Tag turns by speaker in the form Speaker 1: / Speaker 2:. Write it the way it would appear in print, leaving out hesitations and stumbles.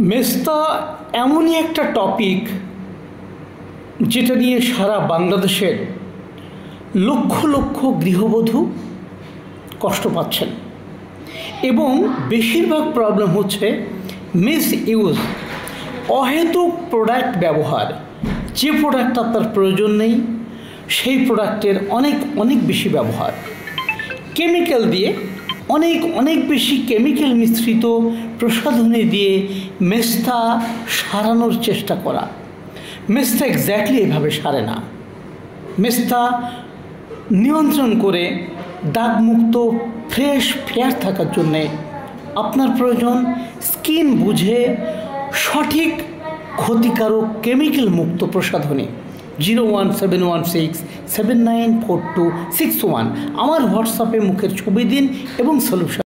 Speaker 1: মেস্তা এমনই একটা টপিক যেটা নিয়ে সারা বাংলাদেশের লক্ষ লক্ষ গৃহবধূ কষ্ট পাচ্ছেন এবং বেশিরভাগ প্রবলেম হচ্ছে মিস ইউজ, অহেতুক প্রোডাক্ট ব্যবহার। যে প্রোডাক্ট আপনার প্রয়োজন নেই সেই প্রোডাক্টের অনেক বেশি ব্যবহার, কেমিক্যাল দিয়ে অনেক বেশি কেমিক্যাল মিশ্রিত প্রসাধনী দিয়ে মেস্তা সারানোর চেষ্টা করা। মেস্তা এক্স্যাক্টলি এভাবে সারে না। মেস্তা নিয়ন্ত্রণ করে দাগমুক্ত ফ্রেশ ফেয়ার থাকার জন্যে আপনার প্রয়োজন স্কিন বুঝে সঠিক ক্ষতিকারক কেমিক্যাল মুক্ত প্রসাধনী। 01716794261 আমার হোয়াটসঅ্যাপে মুখের ছবি দিন এবং সলিউশন